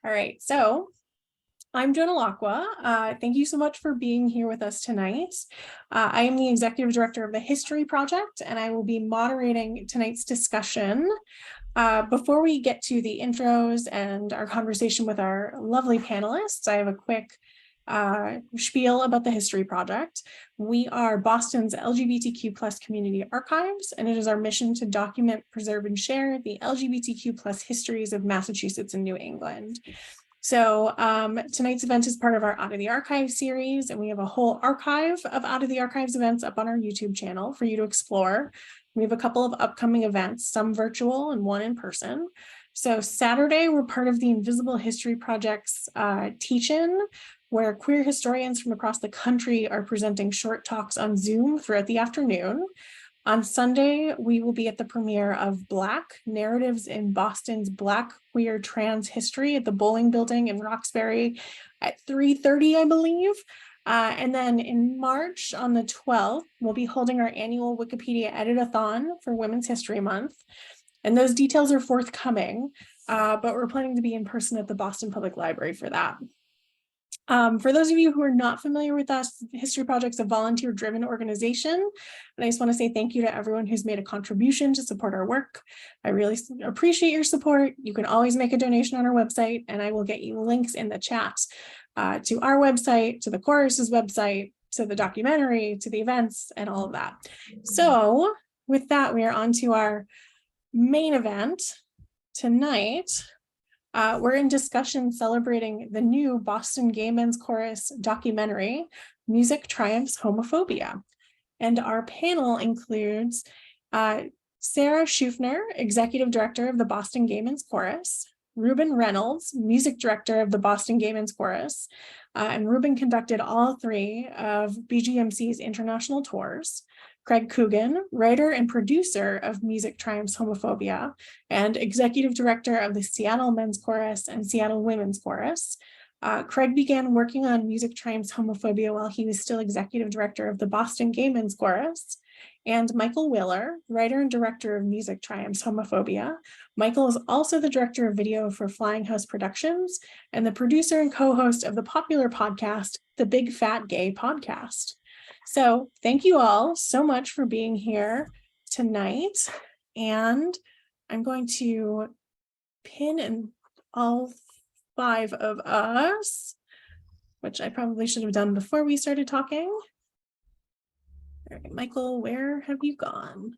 All right, so I'm Jonah Lacqua. Thank you so much for being here with us tonight. I am the Executive Director of the History Project, and I will be moderating tonight's discussion. Before we get to the intros and our conversation with our lovely panelists, I have a quick spiel about the History Project. We are Boston's LGBTQ+ community archives, and it is our mission to document, preserve, and share the LGBTQ+ histories of Massachusetts and New England. So tonight's event is part of our Out of the Archives series, and we have a whole archive of Out of the Archives events up on our YouTube channel for you to explore. We have a couple of upcoming events, some virtual and one in person. So Saturday, we're part of the Invisible History Project's teach-in, where queer historians from across the country are presenting short talks on Zoom throughout the afternoon. On Sunday, we will be at the premiere of Black Narratives in Boston's Black Queer Trans History at the Bowling Building in Roxbury at 3:30, I believe. And then in March, on the 12th, we'll be holding our annual Wikipedia Edit-a-thon for Women's History Month. And those details are forthcoming, but we're planning to be in person at the Boston Public Library for that. For those of you who are not familiar with us, History Project's a volunteer-driven organization, and I just want to say thank you to everyone who's made a contribution to support our work. I really appreciate your support. You can always make a donation on our website, and I will get you links in the chat to our website, to the chorus's website, to the documentary, to the events, and all of that. So with that, we are on to our main event tonight. We're in discussion celebrating the new Boston Gay Men's Chorus documentary, Music Triumphs Homophobia. And our panel includes Sarah Shoffner, Executive Director of the Boston Gay Men's Chorus, Reuben Reynolds, Music Director of the Boston Gay Men's Chorus, and Reuben conducted all three of BGMC's international tours. Craig Coogan, writer and producer of Music Triumphs Homophobia, and executive director of the Seattle Men's Chorus and Seattle Women's Chorus. Craig began working on Music Triumphs Homophobia while he was still executive director of the Boston Gay Men's Chorus. And Michael Willer, writer and director of Music Triumphs Homophobia. Michael is also the director of video for Flying House Productions and the producer and co-host of the popular podcast, The Big Fat Gay Podcast. So thank you all so much for being here tonight. And I'm going to pin in all five of us, which I probably should have done before we started talking. All right, Michael, where have you gone?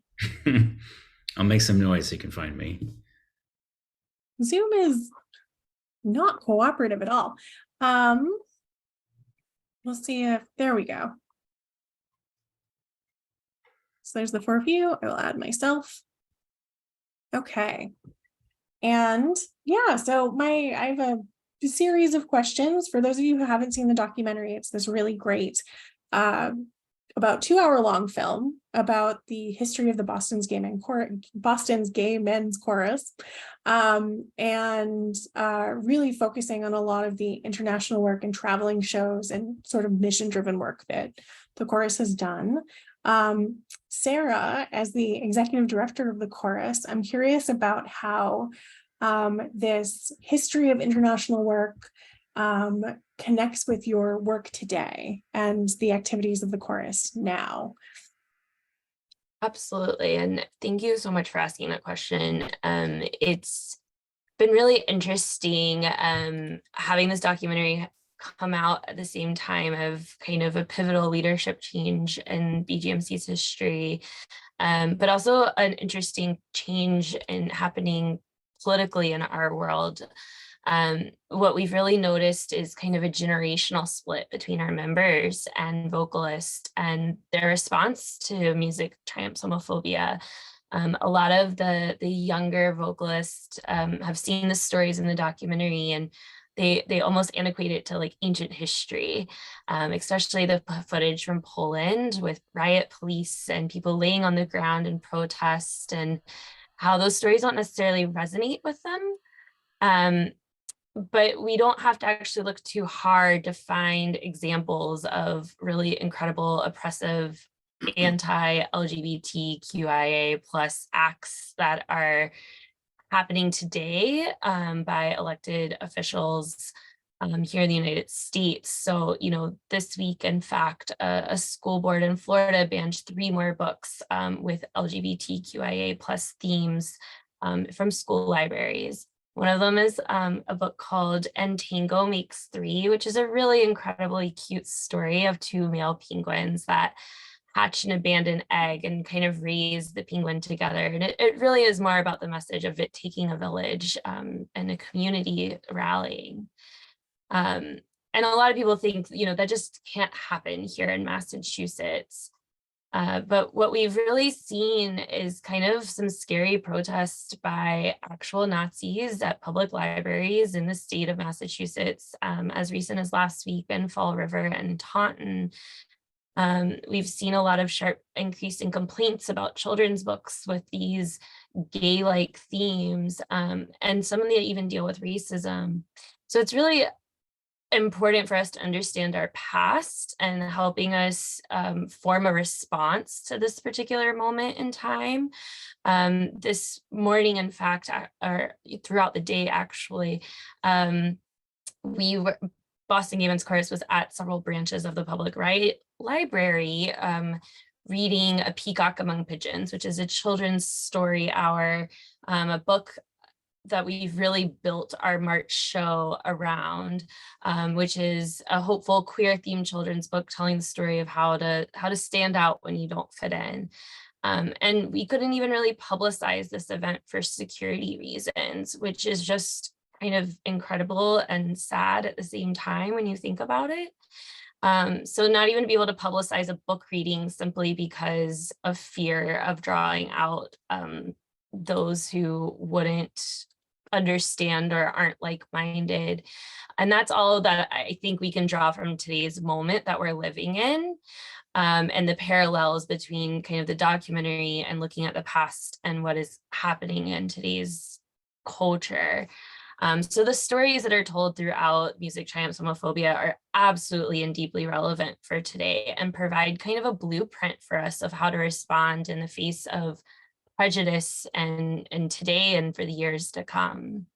I'll make some noise so you can find me. Zoom is not cooperative at all. We'll see if, there we go. So there's the four of you. I will add myself. Okay. And yeah, so I have a series of questions. For those of you who haven't seen the documentary, it's this really great, about 2-hour-long film about the history of the Boston's Gay Men's Chorus, and really focusing on a lot of the international work and traveling shows and sort of mission-driven work that the chorus has done. Sarah, as the executive director of the chorus, I'm curious about how this history of international work connects with your work today and the activities of the chorus now. Absolutely, and thank you so much for asking that question. It's been really interesting having this documentary come out at the same time of kind of a pivotal leadership change in BGMC's history, but also an interesting change in happening politically in our world. What we've really noticed is kind of a generational split between our members and vocalists and their response to Music Triumphs Homophobia. A lot of the younger vocalists have seen the stories in the documentary, and they almost antiquate it to like ancient history, especially the footage from Poland with riot police and people laying on the ground in protest, and how those stories don't necessarily resonate with them. But we don't have to actually look too hard to find examples of really incredible, oppressive, anti-LGBTQIA+ acts that are happening today by elected officials here in the United States. So, this week, in fact, a school board in Florida banned 3 more books with LGBTQIA plus themes from school libraries. One of them is a book called And Tango Makes Three, which is a really incredibly cute story of 2 male penguins that hatch an abandoned egg and kind of raise the penguin together. And it really is more about the message of it taking a village and a community rallying. And a lot of people think, that just can't happen here in Massachusetts. But what we've really seen is kind of some scary protests by actual Nazis at public libraries in the state of Massachusetts, as recent as last week in Fall River and Taunton. We've seen a lot of sharp increase in complaints about children's books with these gay-like themes, and some of them even deal with racism. So it's really important for us to understand our past and helping us form a response to this particular moment in time. This morning, in fact, or throughout the day, actually, Boston Gay Men's Chorus was at several branches of the public library reading A Peacock Among Pigeons, which is a children's story hour, a book that we've really built our March show around, which is a hopeful queer themed children's book telling the story of how to stand out when you don't fit in. And we couldn't even really publicize this event for security reasons, which is just kind of incredible and sad at the same time when you think about it. So not even be able to publicize a book reading simply because of fear of drawing out those who wouldn't understand or aren't like-minded. And that's all that I think we can draw from today's moment that we're living in, and the parallels between kind of the documentary and looking at the past and what is happening in today's culture. So the stories that are told throughout Music Triumphs Homophobia are absolutely and deeply relevant for today and provide kind of a blueprint for us of how to respond in the face of prejudice and today and for the years to come.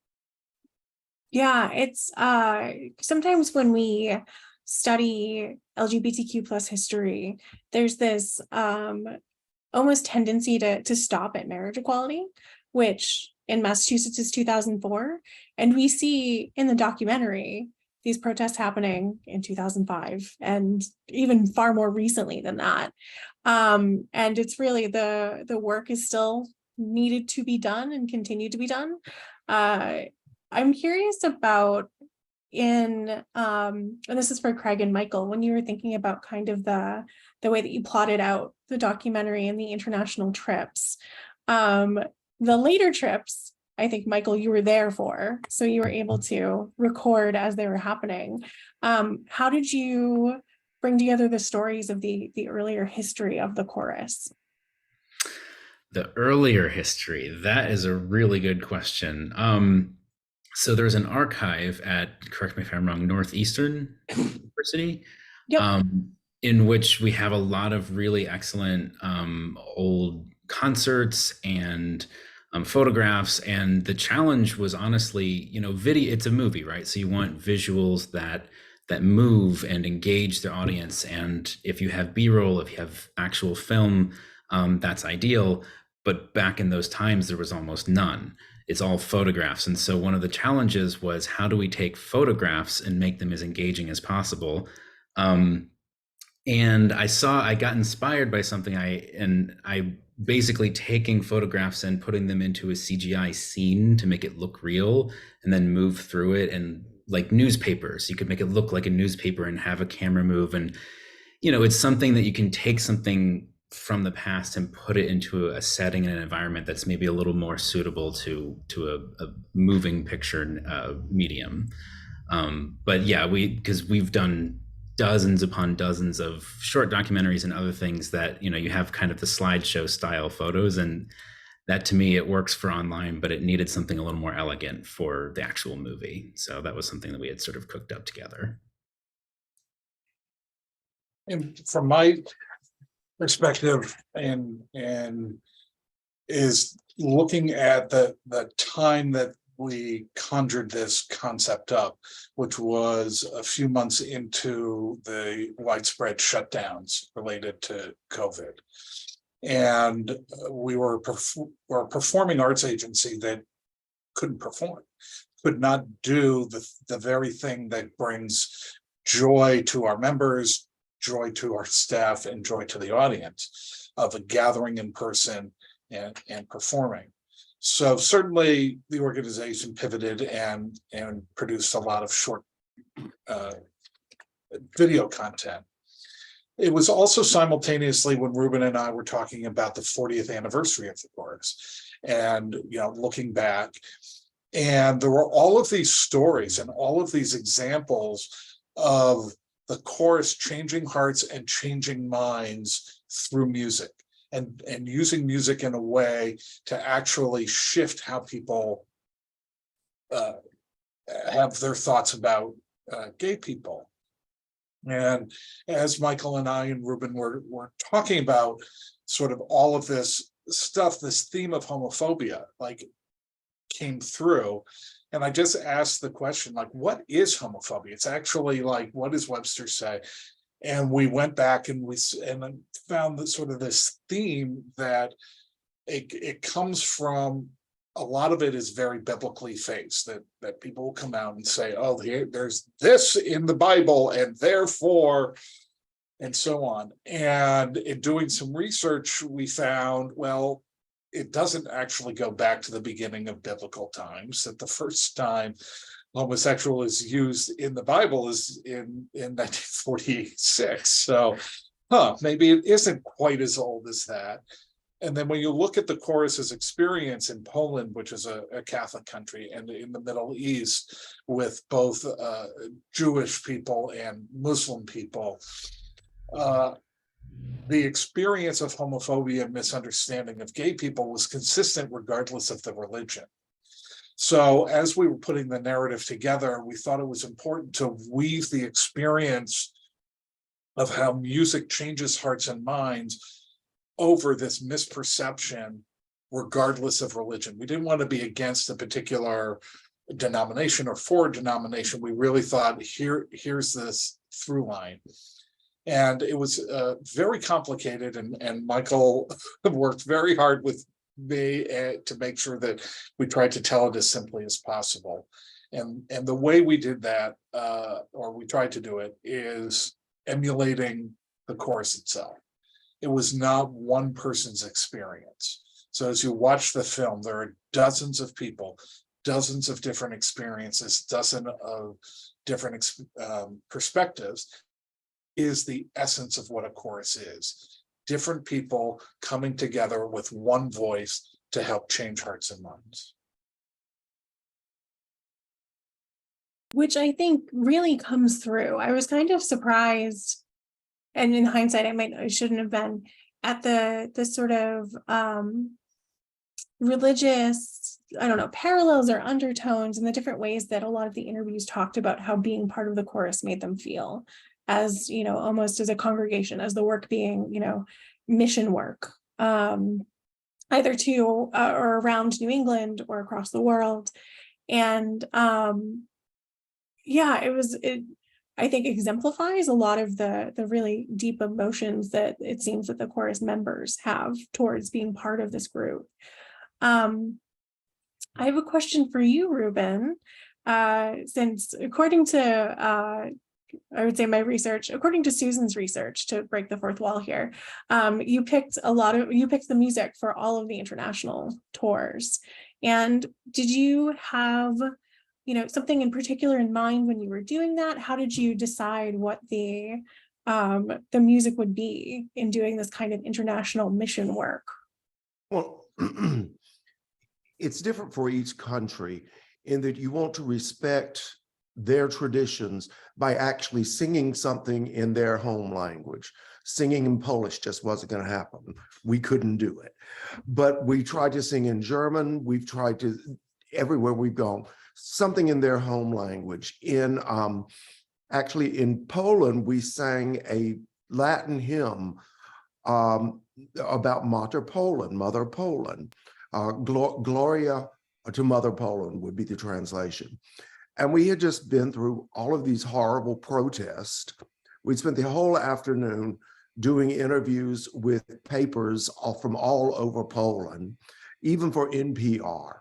Yeah, it's sometimes when we study LGBTQ plus history, there's this almost tendency to stop at marriage equality, which in Massachusetts is 2004. And we see in the documentary these protests happening in 2005 and even far more recently than that. And it's really the work is still needed to be done and continue to be done. I'm curious about and this is for Craig and Michael, when you were thinking about kind of the way that you plotted out the documentary and the international trips, the later trips, I think, Michael, you were there for, so you were able to record as they were happening. How did you bring together the stories of the earlier history of the chorus? The earlier history, that is a really good question. So there's an archive at, correct me if I'm wrong, Northeastern University, Yep. in which we have a lot of really excellent old concerts and photographs. And the challenge was honestly, video, it's a movie, right? So you want visuals that move and engage the audience. And if you have B-roll, if you have actual film, that's ideal. But back in those times, there was almost none. It's all photographs. And so one of the challenges was, how do we take photographs and make them as engaging as possible? And I got inspired by something. I basically taking photographs and putting them into a CGI scene to make it look real, and then move through it. And like newspapers, you could make it look like a newspaper and have a camera move. And, it's something that you can take something from the past and put it into a setting and an environment that's maybe a little more suitable to a moving picture medium. But yeah, because we've done dozens upon dozens of short documentaries and other things that, you have kind of the slideshow style photos, and that, to me, it works for online, but it needed something a little more elegant for the actual movie. So that was something that we had sort of cooked up together. And from my perspective, and is looking at the time that we conjured this concept up, which was a few months into the widespread shutdowns related to COVID. And we were a performing arts agency that couldn't perform, could not do the very thing that brings joy to our members, joy to our staff, and joy to the audience of a gathering in person and performing. So certainly the organization pivoted and produced a lot of short video content. It was also simultaneously when Reuben and I were talking about the 40th anniversary of the chorus, and looking back, and there were all of these stories and all of these examples of the chorus changing hearts and changing minds through music, and using music in a way to actually shift how people have their thoughts about gay people. And as Michael and I and Reuben were talking about sort of all of this stuff, this theme of homophobia came through. And I just asked the question, what is homophobia? It's actually what does Webster say? And we went back and found that sort of this theme that it comes from, a lot of it is very biblically based, that people will come out and say, oh, there's this in the Bible, and therefore, and so on. And in doing some research, we found, well, it doesn't actually go back to the beginning of biblical times, that the first time homosexual is used in the Bible is in 1946. So, maybe it isn't quite as old as that. And then when you look at the chorus's experience in Poland, which is a Catholic country, and in the Middle East with both Jewish people and Muslim people, the experience of homophobia and misunderstanding of gay people was consistent regardless of the religion. So as we were putting the narrative together, we thought it was important to weave the experience of how music changes hearts and minds over this misperception, regardless of religion. We didn't want to be against a particular denomination or for a denomination. We really thought, here's this through line. And it was very complicated, and Michael worked very hard with me to make sure that we tried to tell it as simply as possible. And the way we did that, or we tried to do it, is emulating the chorus itself. It was not one person's experience. So as you watch the film, there are dozens of people, dozens of different experiences, dozens of different perspectives, is the essence of what a chorus is. Different people coming together with one voice to help change hearts and minds. Which I think really comes through. I was kind of surprised, and in hindsight, I shouldn't have been, at the sort of religious, parallels or undertones, and the different ways that a lot of the interviews talked about how being part of the chorus made them feel, as almost as a congregation, as the work being mission work, either to or around New England or across the world. And it I think exemplifies a lot of the really deep emotions that it seems that the chorus members have towards being part of this group. I have a question for you, Reuben, since according to I would say my research, according to Susan's research, to break the fourth wall here, you picked the music for all of the international tours. And did you have something in particular in mind when you were doing that? How did you decide what the music would be in doing this kind of international mission work? Well, it's different for each country in that you want to respect their traditions by actually singing something in their home language. Singing in Polish just wasn't going to happen. We couldn't do it. But we tried to sing in German. We've tried to, everywhere we've gone, something in their home language. Actually in Poland, we sang a Latin hymn about Mater Poland, Mother Poland, Gloria to Mother Poland would be the translation. And we had just been through all of these horrible protests. We'd spent the whole afternoon doing interviews with papers from all over Poland, even for NPR.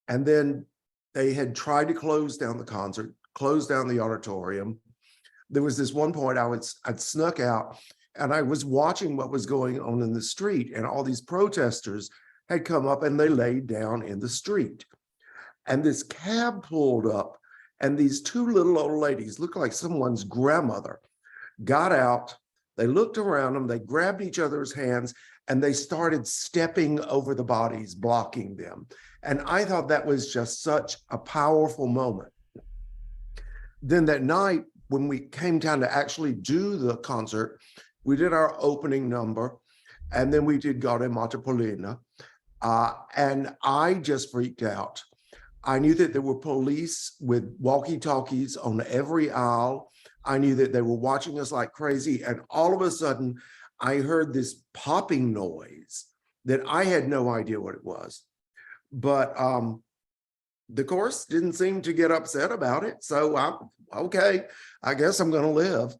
And then they had tried to close down the concert, close down the auditorium. There was this one point I'd snuck out and I was watching what was going on in the street, and all these protesters had come up and they laid down in the street. And this cab pulled up and these two little old ladies, looked like someone's grandmother, got out, they looked around them, they grabbed each other's hands, and they started stepping over the bodies, blocking them. And I thought that was just such a powerful moment. Then that night, when we came down to actually do the concert, we did our opening number, and then we did Gaude Metropolitana, and I just freaked out. I knew that there were police with walkie-talkies on every aisle. I knew that they were watching us like crazy, and all of a sudden, I heard this popping noise that I had no idea what it was. But the chorus didn't seem to get upset about it. So I'm okay, I guess I'm going to live.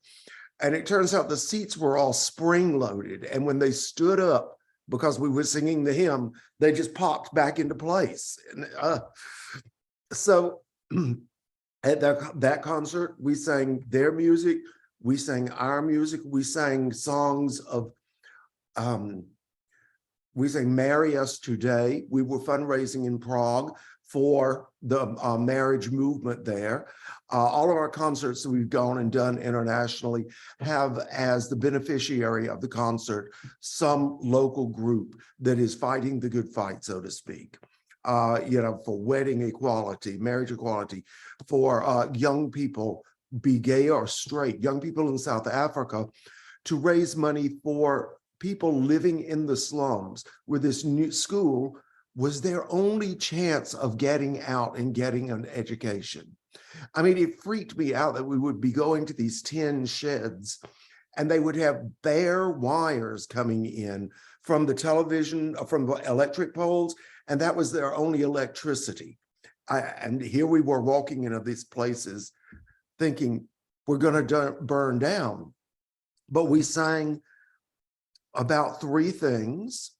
And it turns out the seats were all spring loaded. And when they stood up, because we were singing the hymn, they just popped back into place. And, so at that concert, we sang their music, we sang our music, we sang songs of, we sang Marry Us Today. We were fundraising in Prague for the marriage movement there. All of our concerts that we've gone and done internationally have as the beneficiary of the concert some local group that is fighting the good fight, so to speak. For wedding equality, marriage equality, for young people, be gay or straight, young people in South Africa, to raise money for people living in the slums, where this new school was their only chance of getting out and getting an education. I mean, it freaked me out that we would be going to these tin sheds and they would have bare wires coming in from the television, from the electric poles, and that was their only electricity. And here we were walking into these places thinking we're going to burn down. But we sang about three things,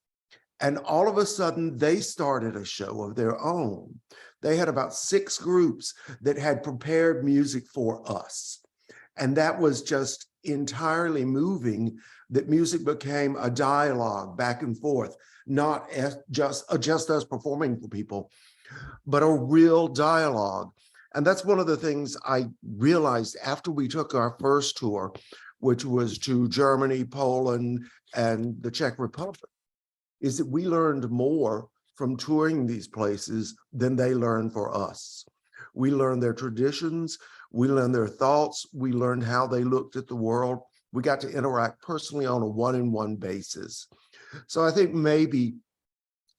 and all of a sudden they started a show of their own. They had about 6 groups that had prepared music for us. And that was just entirely moving, that music became a dialogue back and forth, not just us performing for people, but a real dialogue. And that's one of the things I realized after we took our first tour, which was to Germany, Poland, and the Czech Republic, is that we learned more from touring these places than they learned for us. We learned their traditions, we learned their thoughts, we learned how they looked at the world. We got to interact personally on a one-on-one basis. So I think maybe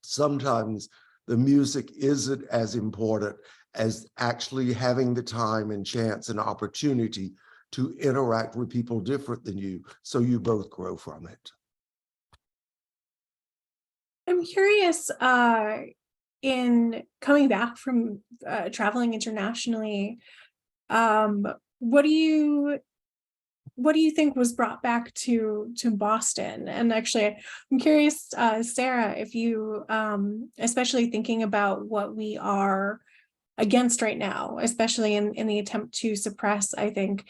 sometimes the music isn't as important as actually having the time and chance and opportunity to interact with people different than you, so you both grow from it. I'm curious, in coming back from traveling internationally, what do you think was brought back to Boston? And actually, I'm curious, Sarah, if you, especially thinking about what we are against right now, especially in the attempt to suppress, I think,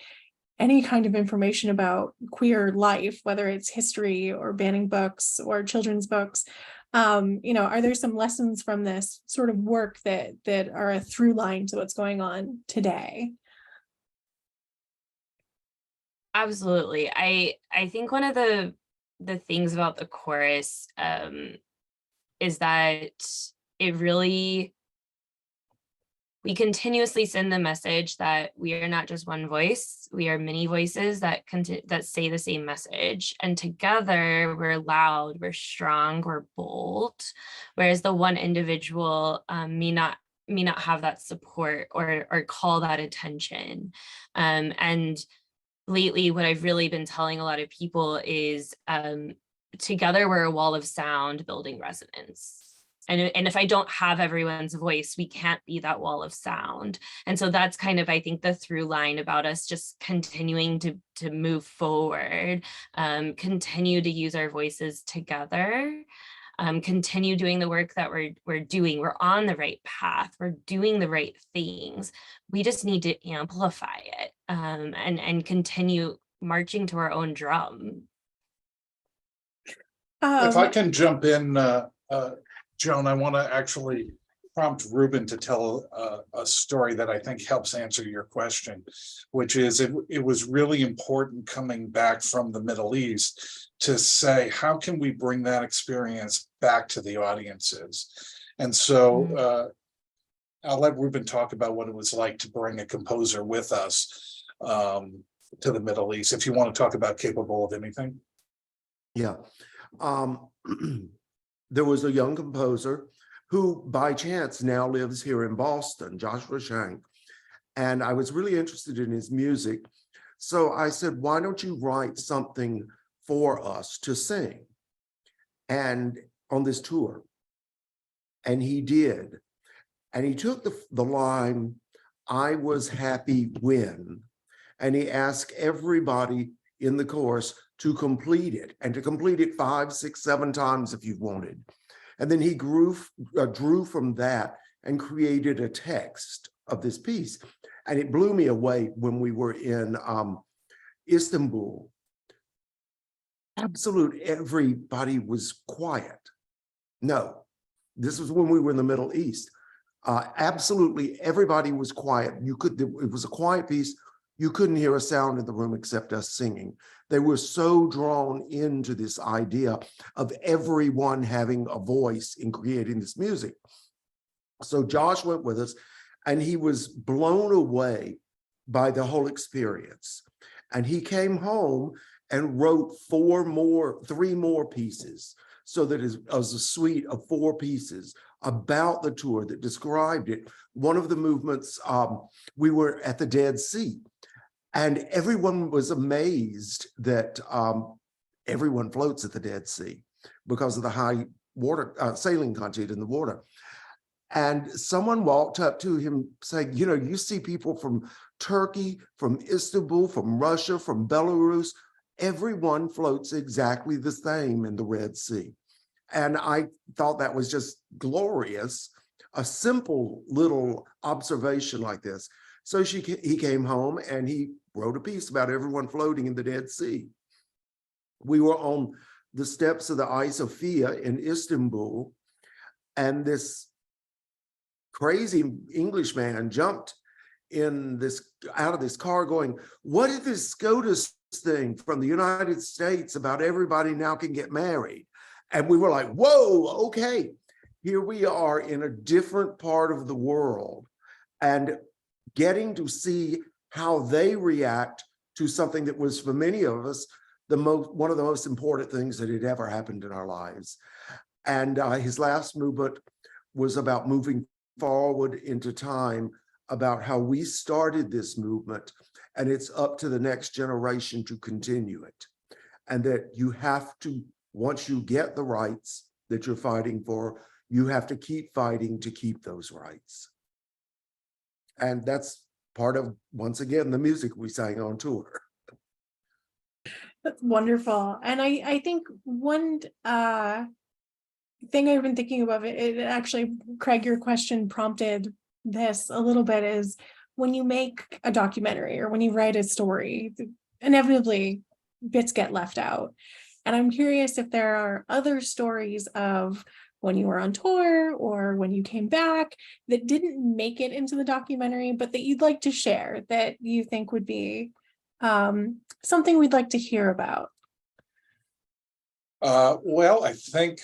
any kind of information about queer life, whether it's history or banning books or children's books, are there some lessons from this sort of work that are a through line to what's going on today? Absolutely. I think one of the things about the chorus is that it really, we continuously send the message that we are not just one voice, we are many voices that say the same message. And together we're loud, we're strong, we're bold, whereas the one individual may not have that support or call that attention. And lately, what I've really been telling a lot of people is together we're a wall of sound building resonance. And if I don't have everyone's voice, we can't be that wall of sound. And so that's kind of, I think, the through line about us just continuing to move forward, continue to use our voices together, continue doing the work that we're doing. We're on the right path. We're doing the right things. We just need to amplify it, and continue marching to our own drum. If I can jump in, Joan, I want to actually prompt Reuben to tell a story that I think helps answer your question, which is it was really important coming back from the Middle East to say, how can we bring that experience back to the audiences? And so I'll let Reuben talk about what it was like to bring a composer with us to the Middle East, if you want to talk about Capable of Anything. Yeah. There was a young composer who by chance now lives here in Boston, Joshua Shank, and I was really interested in his music. So I said, why don't you write something for us to sing and on this tour? And he did. And he took the line, I was happy when, and he asked everybody in the chorus to complete it, and to complete it 5, 6, 7 times if you wanted. And then he drew from that and created a text of this piece. And it blew me away when we were in Istanbul. Everybody was quiet. No, this was when we were in the Middle East. Absolutely everybody was quiet. It was a quiet piece. You couldn't hear a sound in the room except us singing. They were so drawn into this idea of everyone having a voice in creating this music. So Josh went with us, and he was blown away by the whole experience. And he came home and wrote 3 more pieces, so that it was a suite of 4 pieces about the tour that described it. One of the movements, we were at the Dead Sea. And everyone was amazed that everyone floats at the Dead Sea because of the high water sailing content in the water. And someone walked up to him saying, you know, you see people from Turkey, from Istanbul, from Russia, from Belarus, everyone floats exactly the same in the Red Sea. And I thought that was just glorious, a simple little observation like this. So he came home and he wrote a piece about everyone floating in the Dead Sea. We were on the steps of the Hagia Sophia in Istanbul, and this crazy English man jumped out of this car going, what is this SCOTUS thing from the United States about everybody now can get married? And we were like, whoa, okay. Here we are in a different part of the world, and getting to see how they react to something that was, for many of us, one of the most important things that had ever happened in our lives. And his last movement was about moving forward into time, about how we started this movement, and it's up to the next generation to continue it. And that you have to, once you get the rights that you're fighting for, you have to keep fighting to keep those rights. And that's part of, once again, the music we sang on tour. That's wonderful. And I think one thing I've been thinking about, it actually, Craig, your question prompted this a little bit, is when you make a documentary or when you write a story, inevitably bits get left out. And I'm curious if there are other stories of when you were on tour or when you came back that didn't make it into the documentary, but that you'd like to share, that you think would be something we'd like to hear about. Well, I think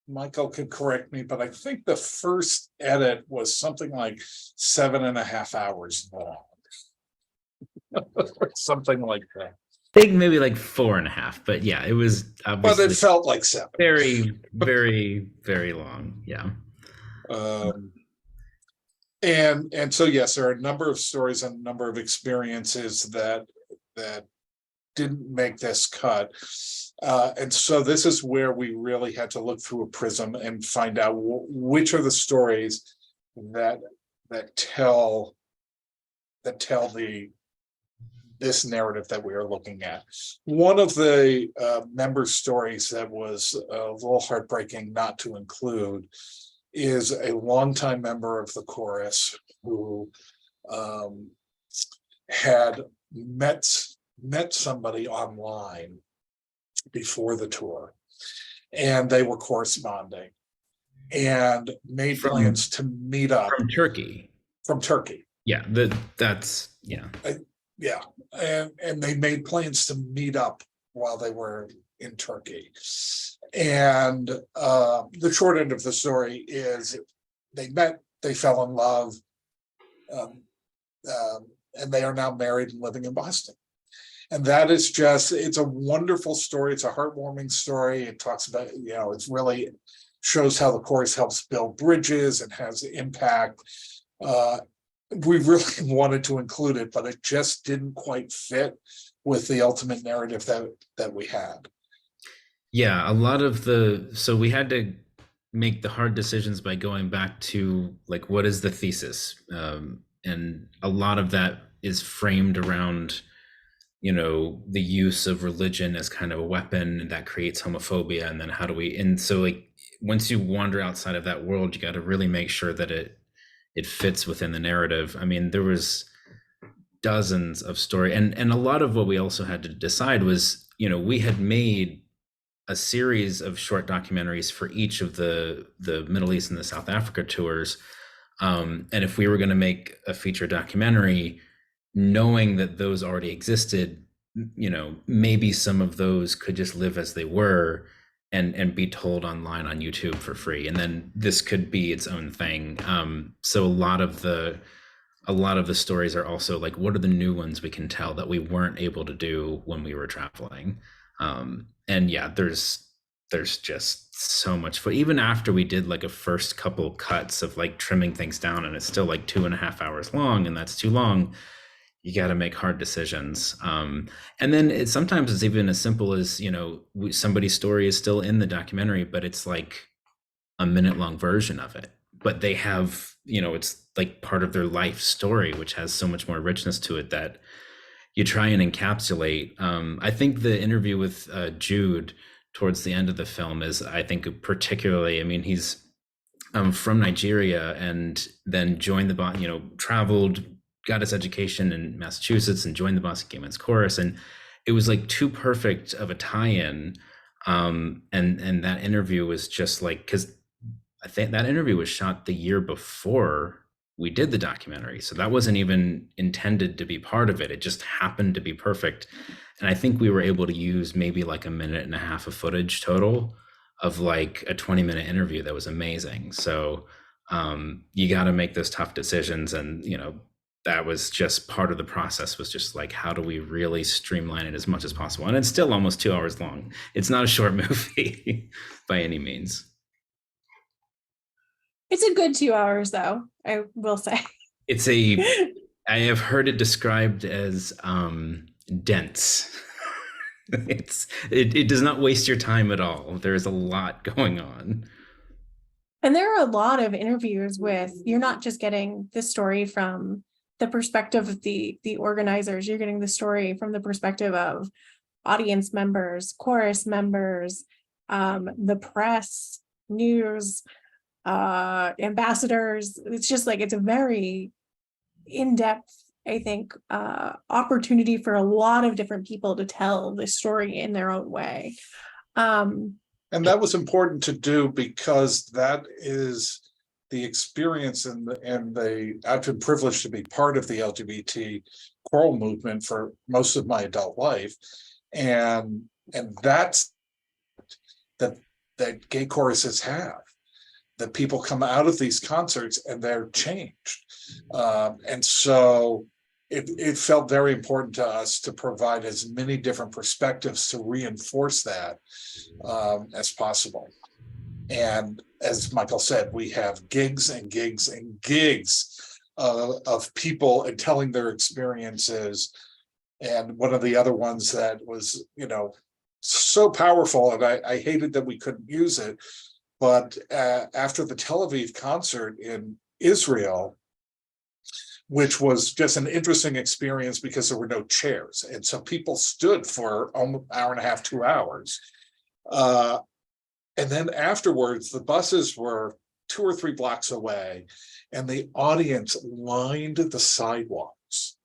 Michael could correct me, but I think the first edit was something like 7.5 hours long. Something like that. I think maybe like 4.5, but yeah, it was obviously, but it felt like 7. very, very, very long. Yeah. And so yes, there are a number of stories and a number of experiences that didn't make this cut. And so this is where we really had to look through a prism and find out which are the stories that tell this narrative that we are looking at. One of the member stories that was a little heartbreaking not to include is a longtime member of the chorus who had met somebody online before the tour, and they were corresponding and made plans to meet up from Turkey. Yeah, yeah. And they made plans to meet up while they were in Turkey. And the short end of the story is they met, they fell in love, and they are now married and living in Boston. And that is just, it's a wonderful story. It's a heartwarming story. It talks about, it's really shows how the chorus helps build bridges and has impact. We really wanted to include it, but it just didn't quite fit with the ultimate narrative that we had. Yeah, so we had to make the hard decisions by going back to like, what is the thesis? And a lot of that is framed around, the use of religion as kind of a weapon that creates homophobia. And then and so like, once you wander outside of that world, you got to really make sure that it fits within the narrative. I mean, there was dozens of story, and a lot of what we also had to decide was, we had made a series of short documentaries for each of the Middle East and the South Africa tours. And if we were going to make a feature documentary, knowing that those already existed, maybe some of those could just live as they were and be told online on YouTube for free. And then this could be its own thing. So a lot of the stories are also like, what are the new ones we can tell that we weren't able to do when we were traveling? And yeah, there's just so much. But even after we did like a first couple cuts of like trimming things down, and it's still like 2.5 hours long, and that's too long, you got to make hard decisions. And then sometimes it's even as simple as, somebody's story is still in the documentary, but it's like a minute-long version of it. But they have, it's like part of their life story, which has so much more richness to it that you try and encapsulate. I think the interview with Jude towards the end of the film is, I think, particularly, he's from Nigeria and then joined traveled, got his education in Massachusetts and joined the Boston Gay Men's Chorus. And it was like too perfect of a tie-in. And that interview was just like, because I think that interview was shot the year before we did the documentary. So that wasn't even intended to be part of it. It just happened to be perfect. And I think we were able to use maybe like 1.5 minutes of footage total of like a 20-minute interview that was amazing. So you got to make those tough decisions. And, that was just part of the process, was just like, how do we really streamline it as much as possible? And it's still almost 2 hours long. It's not a short movie by any means. It's a good 2 hours, though, I will say. I have heard it described as dense. It does not waste your time at all. There is a lot going on. And there are a lot of interviews you're not just getting the story from the perspective of the organizers, you're getting the story from the perspective of audience members, chorus members, the press, news, ambassadors. It's just like, it's a very in-depth, I think, opportunity for a lot of different people to tell this story in their own way. And that was important to do, because that is the experience I've been privileged to be part of the LGBT choral movement for most of my adult life. And that's that gay choruses have, that people come out of these concerts and they're changed. And so it felt very important to us to provide as many different perspectives to reinforce that as possible. And as Michael said, we have gigs and gigs and gigs of people and telling their experiences. And one of the other ones that was, so powerful, and I hated that we couldn't use it. But after the Tel Aviv concert in Israel, which was just an interesting experience because there were no chairs. And so people stood for an hour and a half, 2 hours. And then afterwards, the buses were 2 or 3 blocks away, and the audience lined the sidewalks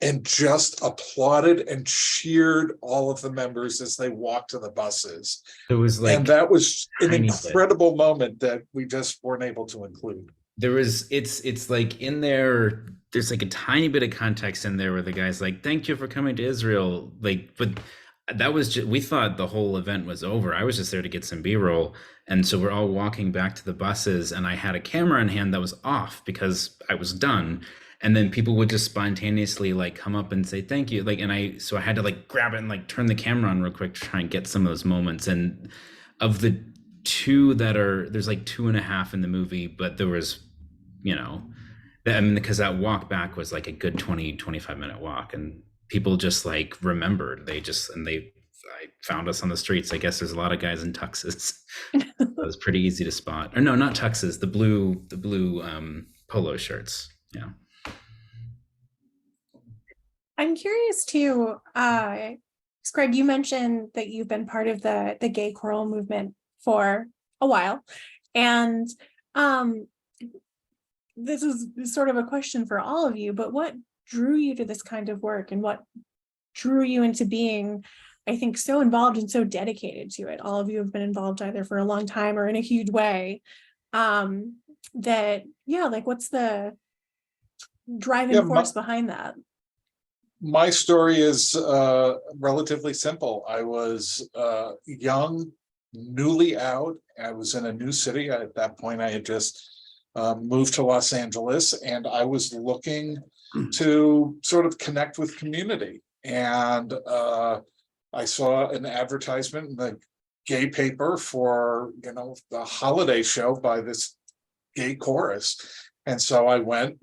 and just applauded and cheered all of the members as they walked to the buses. It was like, and that was an tiny incredible moment that we just weren't able to include. there was, it's like in there, there's like a tiny bit of context in there where the guy's like, thank you for coming to Israel. Like, but that was just, we thought the whole event was over. I was just there to get some B-roll. And so we're all walking back to the buses, and I had a camera in hand that was off because I was done. And then people would just spontaneously like come up and say thank you. Like, and I had to like grab it and like turn the camera on real quick to try and get some of those moments. And of the 2 that are, there's like 2.5 in the movie, but there was, I mean, because that walk back was like a good 20-25 minute walk, and people just like remembered. They found us on the streets. I guess there's a lot of guys in tuxes. It was pretty easy to spot. Or no, not tuxes, the blue polo shirts. Yeah. I'm curious too, Craig, you mentioned that you've been part of the gay choral movement for a while. And this is sort of a question for all of you, but what drew you to this kind of work, and what drew you into being, I think, so involved and so dedicated to it? All of you have been involved either for a long time or in a huge way. What's the driving force behind that? My story is relatively simple. I was young, newly out. I was in a new city. At that point, I had just moved to Los Angeles, and I was looking to sort of connect with community. And I saw an advertisement in the gay paper for, the holiday show by this gay chorus. And so I went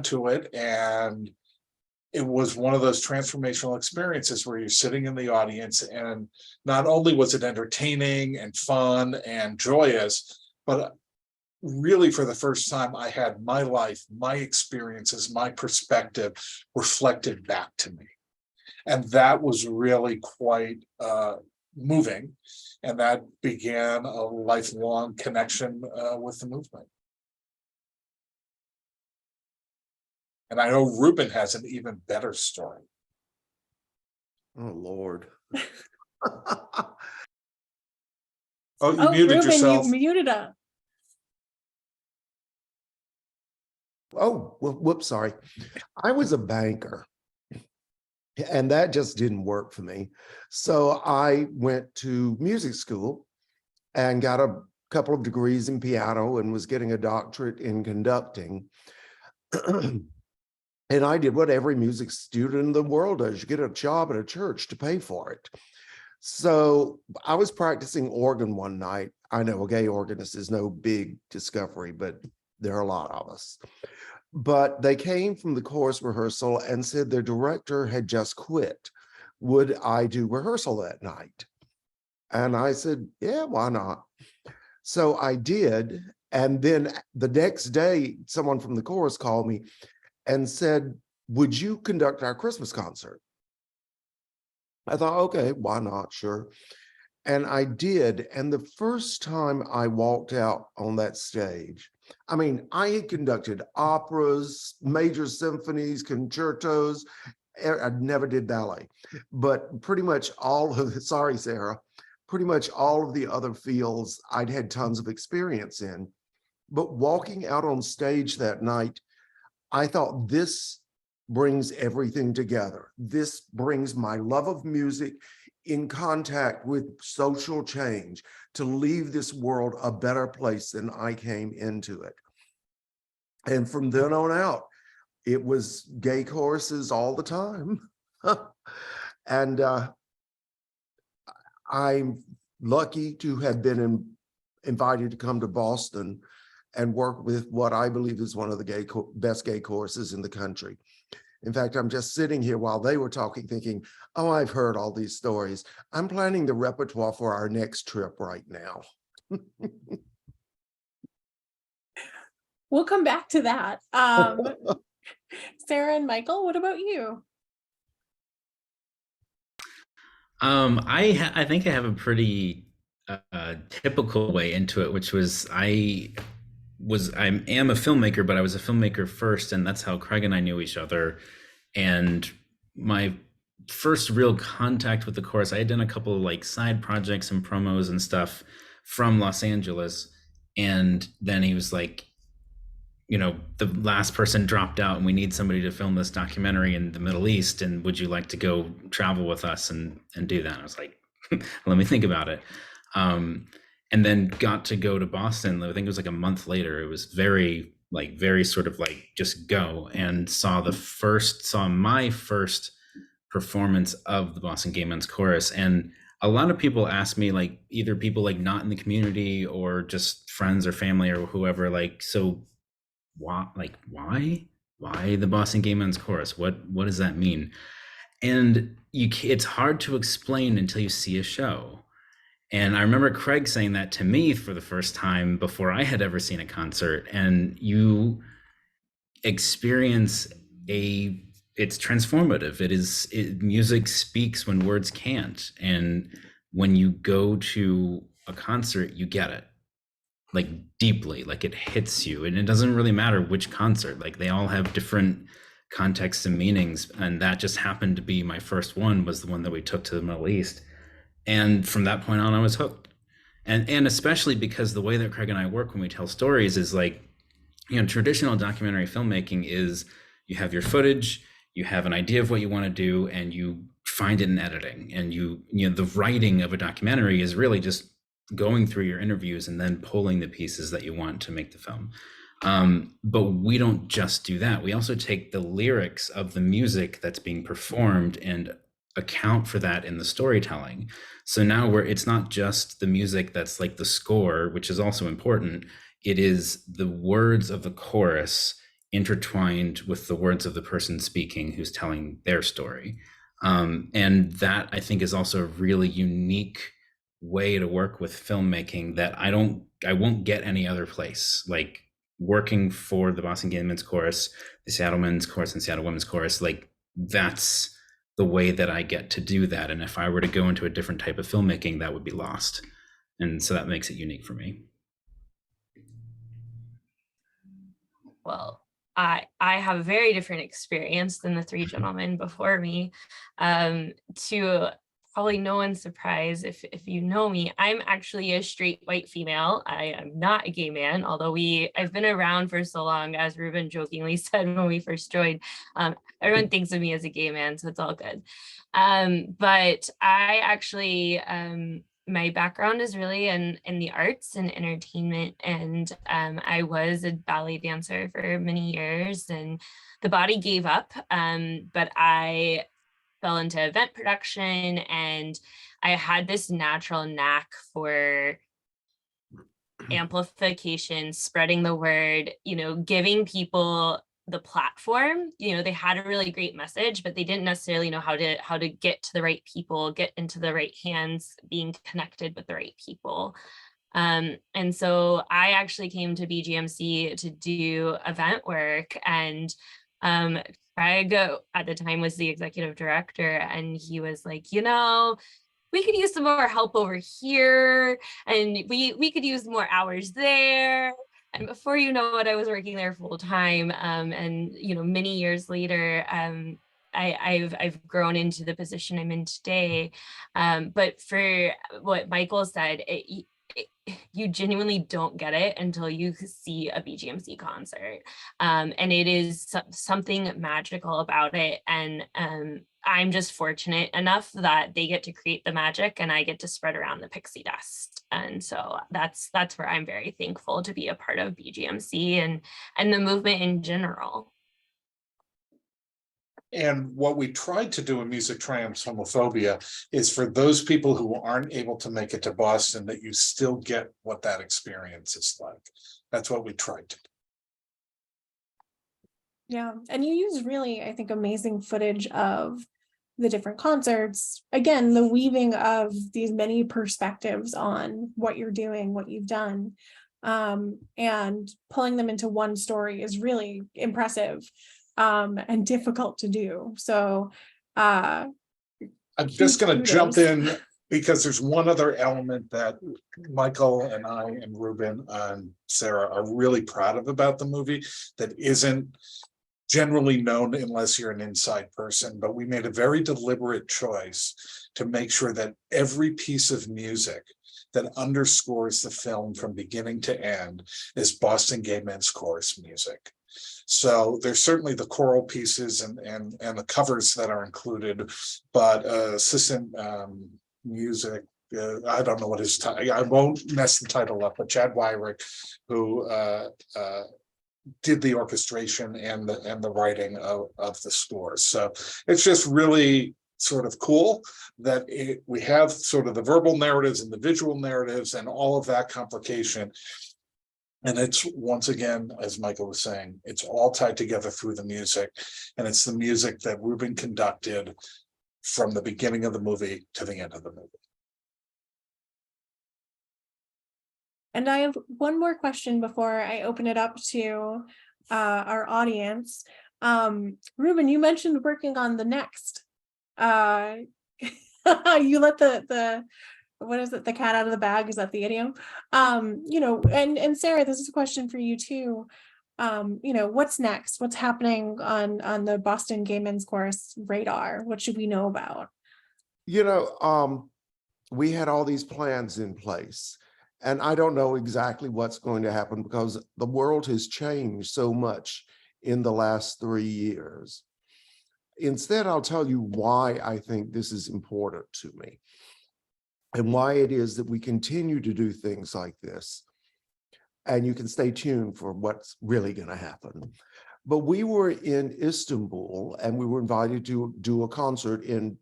to it, and it was one of those transformational experiences where you're sitting in the audience, and not only was it entertaining and fun and joyous, but really for the first time, I had my life, my experiences, my perspective reflected back to me. And that was really quite moving. And that began a lifelong connection with the movement. And I know Reuben has an even better story. Oh, Lord. Oh, you muted Reuben, yourself. you muted up. Oh, well, whoops, sorry. I was a banker, and that just didn't work for me. So I went to music school and got a couple of degrees in piano and was getting a doctorate in conducting. And I did what every music student in the world does. You get a job at a church to pay for it. So I was practicing organ one night. I know a gay organist is no big discovery, but there are a lot of us. But they came from the chorus rehearsal and said their director had just quit. Would I do rehearsal that night? And I said, yeah, why not? So I did. And then the next day, someone from the chorus called me and said, would you conduct our Christmas concert? I thought, okay, why not? Sure. And I did. And the first time I walked out on that stage, I mean, I had conducted operas, major symphonies, concertos. I never did ballet, but pretty much all of the, sorry, Sarah, pretty much all of the other fields I'd had tons of experience in. But walking out on stage that night, I thought, this brings everything together. This brings my love of music in contact with social change to leave this world a better place than I came into it. And from then on out, it was gay choruses all the time. And I'm lucky to have been invited to come to Boston and work with what I believe is one of the best gay choruses in the country. In fact, I'm just sitting here while they were talking, thinking, oh, I've heard all these stories. I'm planning the repertoire for our next trip right now. We'll come back to that. Sarah and Michael, what about you? I think I have a pretty typical way into it, which was I am a filmmaker, but I was a filmmaker first, and that's how Craig and I knew each other. And my first real contact with the chorus, I had done a couple of like side projects and promos and stuff from Los Angeles, and then he was like, you know, the last person dropped out and we need somebody to film this documentary in the Middle East, and would you like to go travel with us and do that? I was like, let me think about it. And then got to go to Boston. I think it was like a month later. It was very sort of like just go, and saw my first performance of the Boston Gay Men's Chorus. And a lot of people ask me, like either people like not in the community or just friends or family or whoever, like, so why the Boston Gay Men's Chorus? What does that mean? And it's hard to explain until you see a show. And I remember Craig saying that to me for the first time before I had ever seen a concert. And you experience it's transformative. Music speaks when words can't. And when you go to a concert, you get it, like deeply, like it hits you. And it doesn't really matter which concert, like they all have different contexts and meanings. And that just happened to be my first one, was the one that we took to the Middle East. And from that point on, I was hooked. And especially because the way that Craig and I work when we tell stories is like, you know, traditional documentary filmmaking is you have your footage, you have an idea of what you want to do, and you find it in editing. And you know, the writing of a documentary is really just going through your interviews and then pulling the pieces that you want to make the film. But we don't just do that. We also take the lyrics of the music that's being performed and account for that in the storytelling. So now it's not just the music that's like the score, which is also important. It is the words of the chorus intertwined with the words of the person speaking who's telling their story. And that, I think, is also a really unique way to work with filmmaking that I won't get any other place. Like working for the Boston Gay Men's Chorus, the Seattle Men's Chorus, and Seattle Women's Chorus, like that's the way that I get to do that. And if I were to go into a different type of filmmaking, that would be lost. And so that makes it unique for me. Well, I have a very different experience than the three gentlemen before me. To probably no one's surprise, if you know me, I'm actually a straight white female. I am not a gay man, although I've been around for so long, as Reuben jokingly said when we first joined. Everyone thinks of me as a gay man, so it's all good. But I actually, my background is really in the arts and entertainment, and I was a ballet dancer for many years, and the body gave up, but I fell into event production, and I had this natural knack for amplification, spreading the word, you know, giving people the platform. You know, they had a really great message, but they didn't necessarily know how to get to the right people, get into the right hands, being connected with the right people. And so I actually came to BGMC to do event work, and Craig at the time was the executive director, and he was like, you know, we could use some more help over here, and we could use more hours there. And before you know it, I was working there full time. And you know, many years later, I've grown into the position I'm in today. But for what Michael said, you genuinely don't get it until you see a BGMC concert. And it is something magical about it. And I'm just fortunate enough that they get to create the magic and I get to spread around the pixie dust. And so that's where I'm very thankful to be a part of BGMC and the movement in general. And what we tried to do in Music Triumphs Homophobia is for those people who aren't able to make it to Boston, that you still get what that experience is like. That's what we tried to do. Yeah, and you use really, I think, amazing footage of the different concerts. Again, the weaving of these many perspectives on what you're doing, what you've done, and pulling them into one story is really impressive, and difficult to do. So, I'm just going to jump in because there's one other element that Michael and I and Reuben and Sarah are really proud of about the movie that isn't generally known unless you're an inside person, but we made a very deliberate choice to make sure that every piece of music that underscores the film from beginning to end is Boston Gay Men's Chorus music. So there's certainly the choral pieces and the covers that are included, but assistant music, I don't know what his title, I won't mess the title up, but Chad Wyrick, who did the orchestration and the writing of the scores. So it's just really sort of cool that we have sort of the verbal narratives and the visual narratives and all of that complication. And it's, once again, as Michael was saying, it's all tied together through the music. And it's the music that Reuben conducted from the beginning of the movie to the end of the movie. And I have one more question before I open it up to our audience. Reuben, you mentioned working on the next. You let the what is it, the cat out of the bag? Is that the idiom? You know, and Sarah, this is a question for you too. You know, what's next? What's happening on the Boston Gay Men's Chorus radar? What should we know about? You know, we had all these plans in place. And I don't know exactly what's going to happen because the world has changed so much in the last 3 years. Instead, I'll tell you why I think this is important to me and why it is that we continue to do things like this. And you can stay tuned for what's really going to happen. But we were in Istanbul and we were invited to do a concert in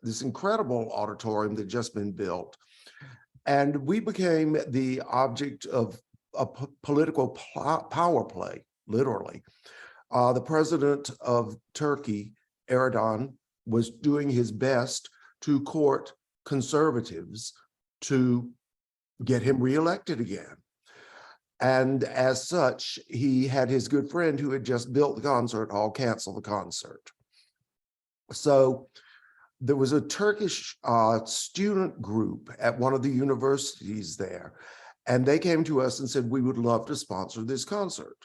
this incredible auditorium that just been built. And we became the object of a political power play, literally. The president of Turkey, Erdogan, was doing his best to court conservatives to get him reelected again. And as such, he had his good friend who had just built the concert hall cancel the concert. So there was a Turkish student group at one of the universities there, and they came to us and said, we would love to sponsor this concert.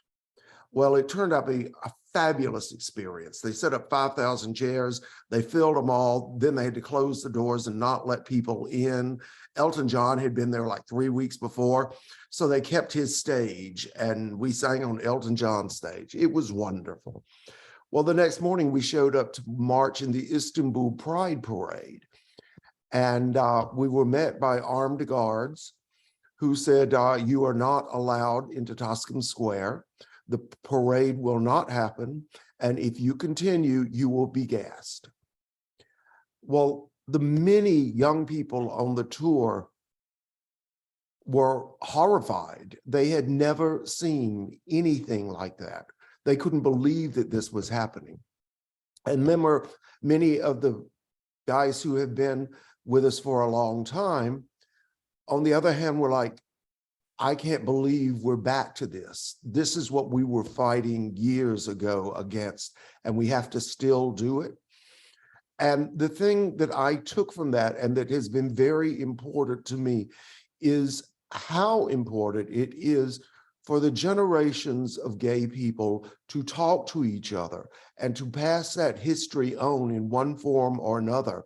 Well, it turned out to be a fabulous experience. They set up 5,000 chairs, they filled them all, then they had to close the doors and not let people in. Elton John had been there like 3 weeks before, so they kept his stage, and we sang on Elton John's stage. It was wonderful. Well, the next morning we showed up to march in the Istanbul Pride Parade. And we were met by armed guards who said, you are not allowed into Toscan Square. The parade will not happen. And if you continue, you will be gassed. Well, the many young people on the tour were horrified. They had never seen anything like that. They couldn't believe that this was happening. And remember, many of the guys who have been with us for a long time, on the other hand, were like, I can't believe we're back to this. This is what we were fighting years ago against, and we have to still do it. And the thing that I took from that, and that has been very important to me, is how important it is for the generations of gay people to talk to each other and to pass that history on in one form or another,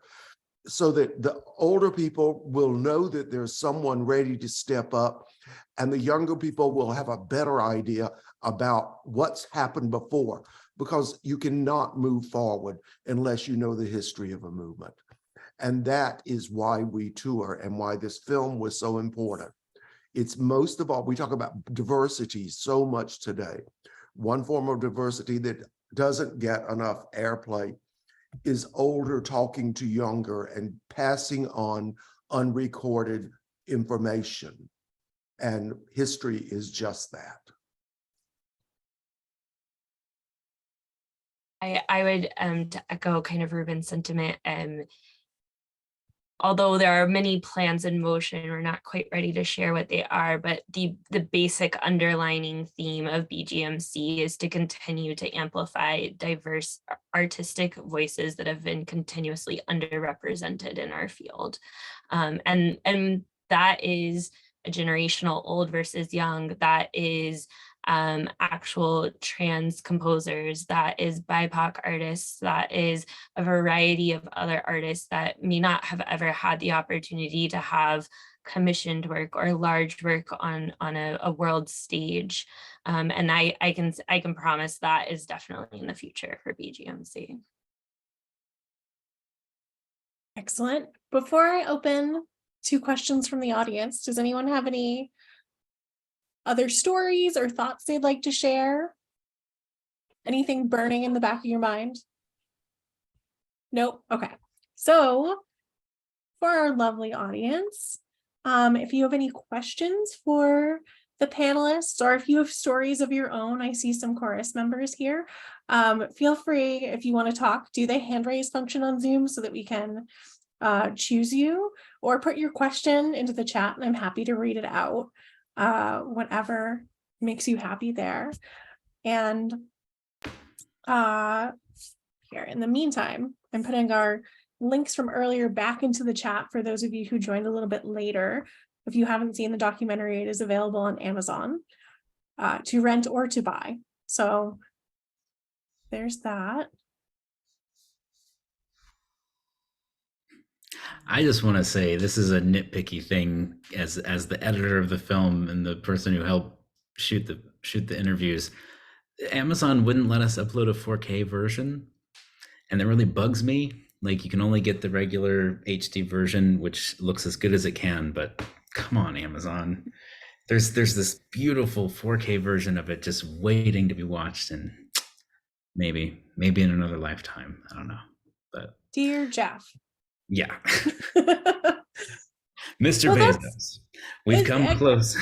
so that the older people will know that there's someone ready to step up, and the younger people will have a better idea about what's happened before, because you cannot move forward unless you know the history of a movement. And that is why we tour and why this film was so important. It's most of all, we talk about diversity so much today. One form of diversity that doesn't get enough airplay is older talking to younger and passing on unrecorded information. And history is just that. I would to echo kind of Reuben's sentiment. Although there are many plans in motion, we're not quite ready to share what they are, but the basic underlining theme of BGMC is to continue to amplify diverse artistic voices that have been continuously underrepresented in our field. And that is a generational old versus young, that is actual trans composers, that is BIPOC artists, that is a variety of other artists that may not have ever had the opportunity to have commissioned work or large work on a world stage. And I can promise that is definitely in the future for BGMC. Excellent. Before I open to questions from the audience, does anyone have any other stories or thoughts they'd like to share? Anything burning in the back of your mind? Nope. Okay. So for our lovely audience, if you have any questions for the panelists, or if you have stories of your own, I see some chorus members here. Feel free, if you want to talk, do the hand raise function on Zoom so that we can choose you, or put your question into the chat and I'm happy to read it out. Whatever makes you happy there. And here in the meantime, I'm putting our links from earlier back into the chat for those of you who joined a little bit later. If you haven't seen the documentary, it is available on Amazon to rent or to buy. So there's that. I just want to say this is a nitpicky thing as the editor of the film and the person who helped shoot the interviews. Amazon wouldn't let us upload a 4K version, and that really bugs me. Like, you can only get the regular HD version, which looks as good as it can, but come on, Amazon. There's this beautiful 4K version of it just waiting to be watched, and maybe in another lifetime. I don't know. But Dear Jeff. Yeah. Mr. Well, Bezos, we've come close.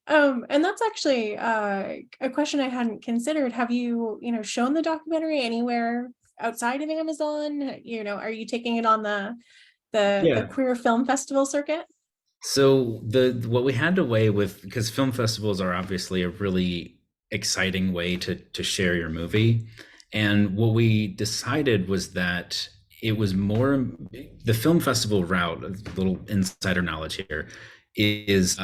And that's actually a question I hadn't considered. Have you, shown the documentary anywhere outside of Amazon? Are you taking it on the queer film festival circuit? So what we had to weigh with, because film festivals are obviously a really exciting way to share your movie, and what we decided was that it was more the film festival route. A little insider knowledge here is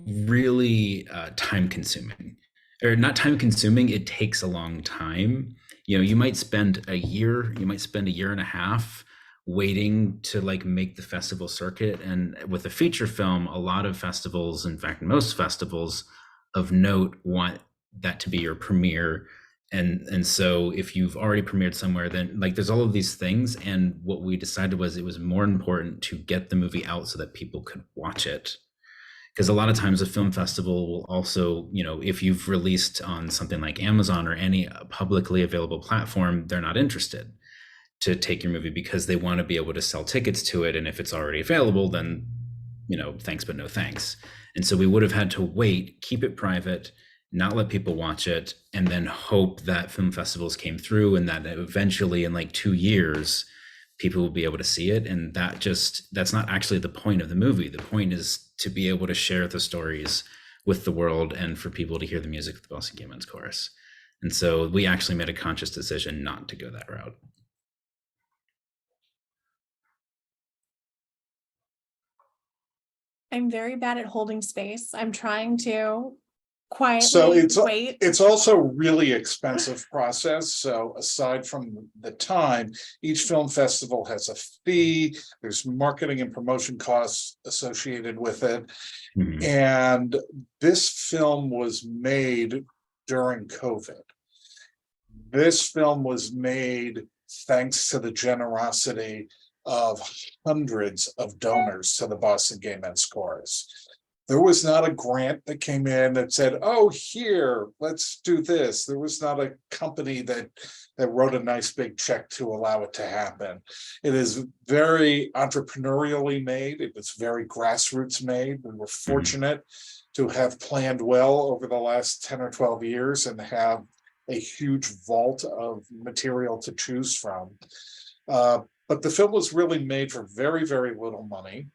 really time consuming, or not time consuming. It takes a long time. You might spend a year, you might spend a year and a half waiting to make the festival circuit. And with a feature film, a lot of festivals, in fact, most festivals of note, want that to be your premiere. And so if you've already premiered somewhere, then there's all of these things. And what we decided was it was more important to get the movie out so that people could watch it. Because a lot of times a film festival will also, if you've released on something like Amazon or any publicly available platform, they're not interested to take your movie because they want to be able to sell tickets to it. And if it's already available, then, thanks, but no thanks. And so we would have had to wait, keep it private, not let people watch it, and then hope that film festivals came through and that eventually in 2 years, people will be able to see it. And that's not actually the point of the movie. The point is to be able to share the stories with the world and for people to hear the music of the Boston Gay Men's Chorus. And so we actually made a conscious decision not to go that route. I'm very bad at holding space. I'm trying to quietly wait. It's also a really expensive process. So aside from the time, each film festival has a fee. There's marketing and promotion costs associated with it. Mm-hmm. And this film was made during COVID. This film was made thanks to the generosity of hundreds of donors to the Boston Gay Men's Chorus. There was not a grant that came in that said, oh, here, let's do this. There was not a company that wrote a nice big check to allow it to happen. It is very entrepreneurially made. It was very grassroots made. We were fortunate to have planned well over the last 10 or 12 years and have a huge vault of material to choose from. But the film was really made for very, very little money.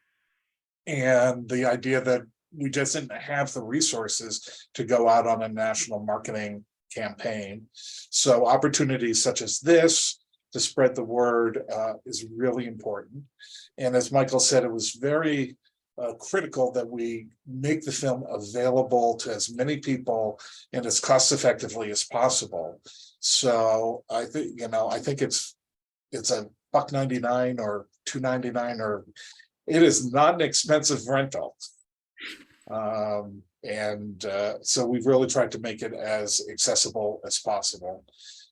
And the idea that we just didn't have the resources to go out on a national marketing campaign. So opportunities such as this to spread the word is really important. And as Michael said, it was very critical that we make the film available to as many people and as cost effectively as possible. So I think, I think it's a $1.99 or $2.99, or it is not an expensive rental. So we've really tried to make it as accessible as possible.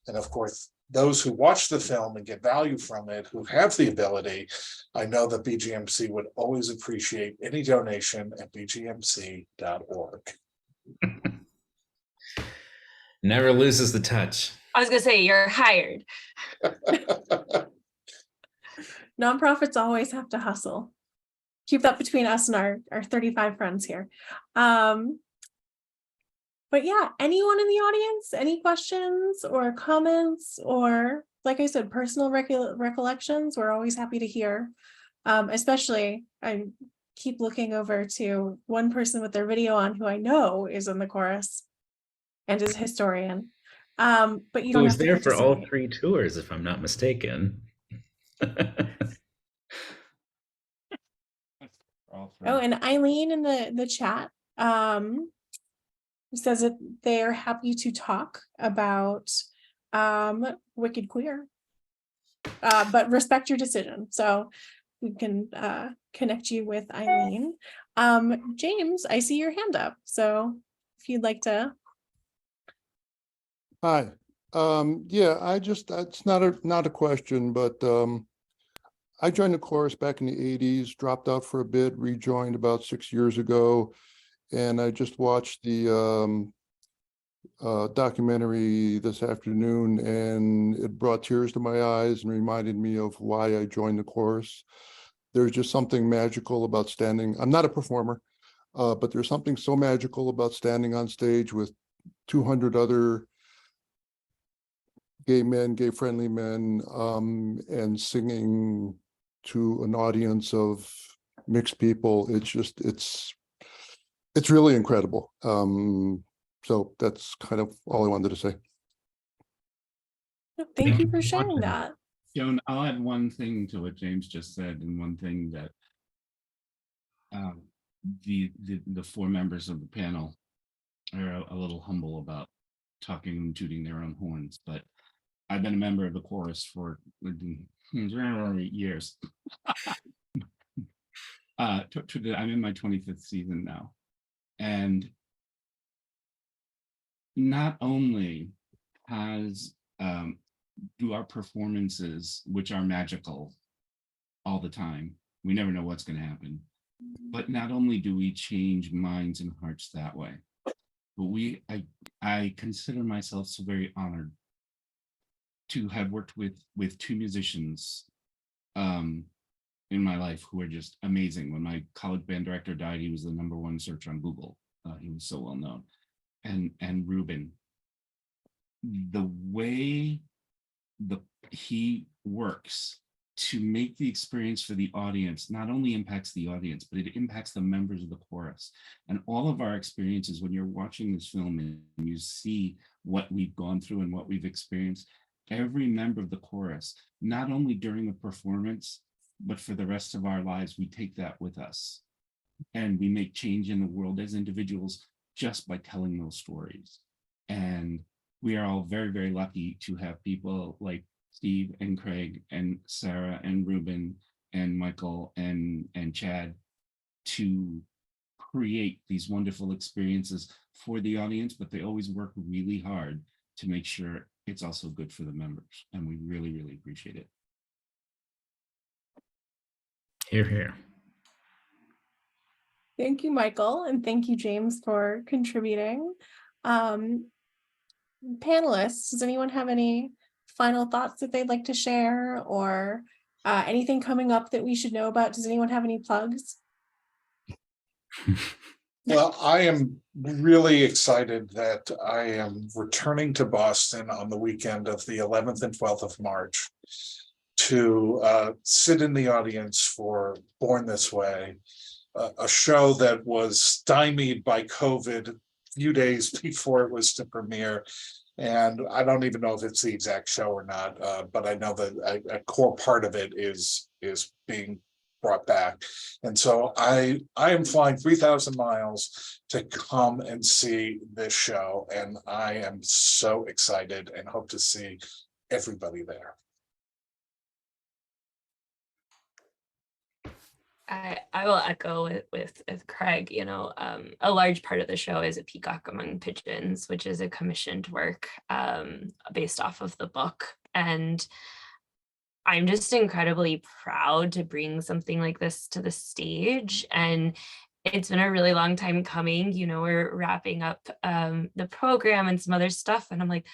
And of course, those who watch the film and get value from it, who have the ability, I know that BGMC would always appreciate any donation at bgmc.org. Never loses the touch. I was gonna say, you're hired. Nonprofits always have to hustle. Keep that between us and our 35 friends here. But yeah, anyone in the audience, any questions or comments, or like I said, personal recollections, we're always happy to hear. Especially, I keep looking over to one person with their video on who I know is in the chorus and is a historian. But you don't Who's have to there for all participate. 3 tours, if I'm not mistaken. Oh, and Eileen in the chat says that they're happy to talk about Wicked Queer, but respect your decision. So we can connect you with Eileen. James, I see your hand up. So if you'd like to. Hi. Yeah, it's not a question, but I joined the chorus back in the 80s, dropped out for a bit, rejoined about 6 years ago, and I just watched the documentary this afternoon, and it brought tears to my eyes and reminded me of why I joined the chorus. There's just something magical about standing. I'm not a performer, but there's something so magical about standing on stage with 200 other gay men, gay-friendly men, and singing to an audience of mixed people. It's really incredible. So that's kind of all I wanted to say. Thank you for sharing that. Joan, I'll add one thing to what James just said, and one thing that the 4 members of the panel are a little humble about talking and tooting their own horns, but I've been a member of the chorus for years. I'm in my 25th season now. And not only do our performances, which are magical all the time, we never know what's going to happen, but not only do we change minds and hearts that way, but I consider myself so very honored to have worked with 2 musicians in my life who are just amazing. When my college band director died, he was the #1 search on Google. He was so well known. And Reuben, the way he works to make the experience for the audience not only impacts the audience, but it impacts the members of the chorus. And all of our experiences, when you're watching this film and you see what we've gone through and what we've experienced, every member of the chorus, not only during the performance, but for the rest of our lives, we take that with us. And we make change in the world as individuals just by telling those stories. And we are all very, very lucky to have people like Steve and Craig and Sarah and Reuben and Michael and Chad to create these wonderful experiences for the audience, but they always work really hard to make sure it's also good for the members. And we really, really appreciate it. Hear, hear. Thank you, Michael, and thank you, James, for contributing. Panelists, does anyone have any final thoughts that they'd like to share, or anything coming up that we should know about? Does anyone have any plugs? Well, I am really excited that I am returning to Boston on the weekend of the 11th and 12th of March to sit in the audience for Born This Way, a show that was stymied by COVID a few days before it was to premiere. And I don't even know if it's the exact show or not, but I know that a core part of it is being brought back. And so I am flying 3,000 miles to come and see this show. And I am so excited and hope to see everybody there. I will echo with Craig, you know, a large part of the show is A Peacock Among Pigeons, which is a commissioned work based off of the book. And I'm just incredibly proud to bring something like this to the stage. And it's been a really long time coming. You know, we're wrapping up the program and some other stuff. And I'm like,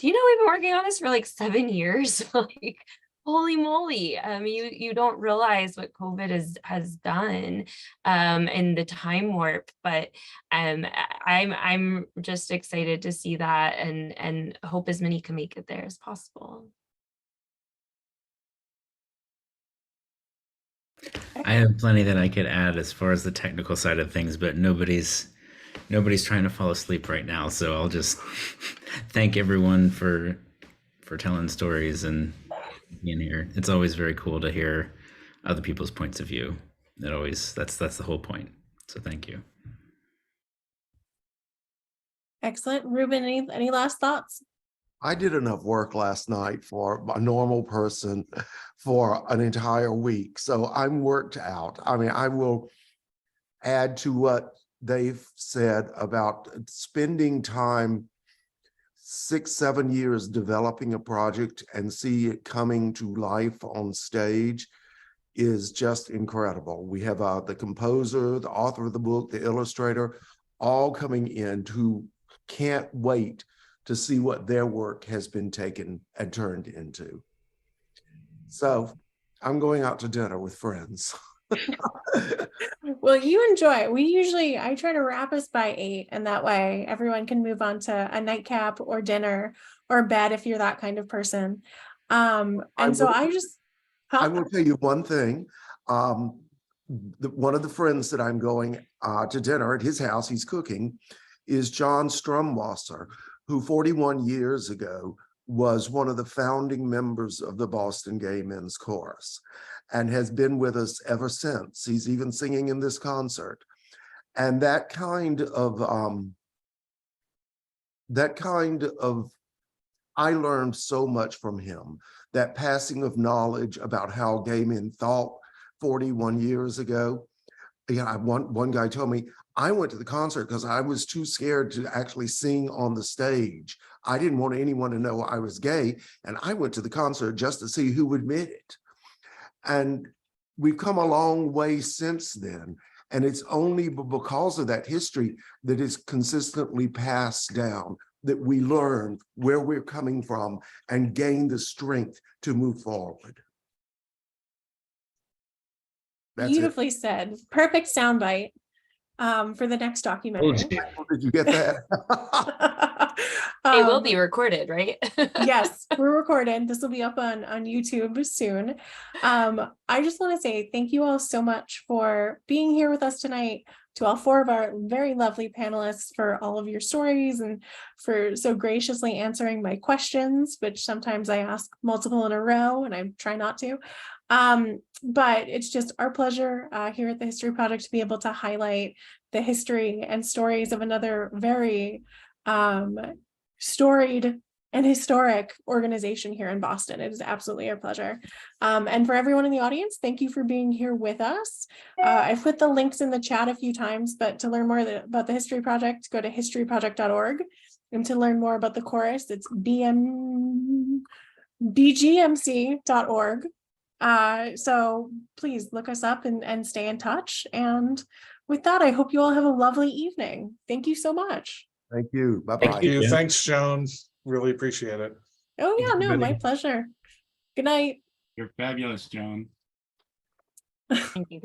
do you know we've been working on this for like 7 years? Like, holy moly. You don't realize what COVID has done and the time warp, but I'm just excited to see that and hope as many can make it there as possible. I have plenty that I could add as far as the technical side of things, but nobody's trying to fall asleep right now. So I'll just thank everyone for telling stories and being here. It's always very cool to hear other people's points of view. That's the whole point. So thank you. Excellent. Reuben, any last thoughts? I did enough work last night for a normal person for an entire week. So I'm worked out. I mean, I will add to what they've said about spending time 6-7 years developing a project and see it coming to life on stage is just incredible. We have the composer, the author of the book, the illustrator, all coming in who can't wait to see what their work has been taken and turned into. So I'm going out to dinner with friends. Well, you enjoy it. I try to wrap us by 8, and that way everyone can move on to a nightcap or dinner or bed if you're that kind of person. I will tell you one thing. One of the friends that I'm going to dinner at his house, he's cooking, is John Strumwasser, who 41 years ago was one of the founding members of the Boston Gay Men's Chorus and has been with us ever since. He's even singing in this concert. And that kind of, I learned so much from him, that passing of knowledge about how gay men thought 41 years ago. Yeah, one guy told me, I went to the concert because I was too scared to actually sing on the stage. I didn't want anyone to know I was gay. And I went to the concert just to see who would admit it. And we've come a long way since then. And it's only because of that history that is consistently passed down that we learn where we're coming from and gain the strength to move forward. That's beautifully said. Perfect soundbite for the next documentary. Did you get that? It will be recorded, right? Yes, we're recorded. This will be up on YouTube soon. I just want to say thank you all so much for being here with us tonight, to all 4 of our very lovely panelists for all of your stories and for so graciously answering my questions, which sometimes I ask multiple in a row and I try not to. But it's just our pleasure here at the History Project to be able to highlight the history and stories of another very storied and historic organization here in Boston. It is absolutely our pleasure. And for everyone in the audience, thank you for being here with us. I've put the links in the chat a few times, but to learn more about the History Project, go to historyproject.org. And to learn more about the chorus, it's bgmc.org. So please look us up and stay in touch. And with that, I hope you all have a lovely evening. Thank you so much. Thank you. Bye-bye. Thank you. Yeah. Thanks, Joan. Really appreciate it. Oh yeah, no, my Everybody. pleasure. Good night. You're fabulous, Joan. Thank you.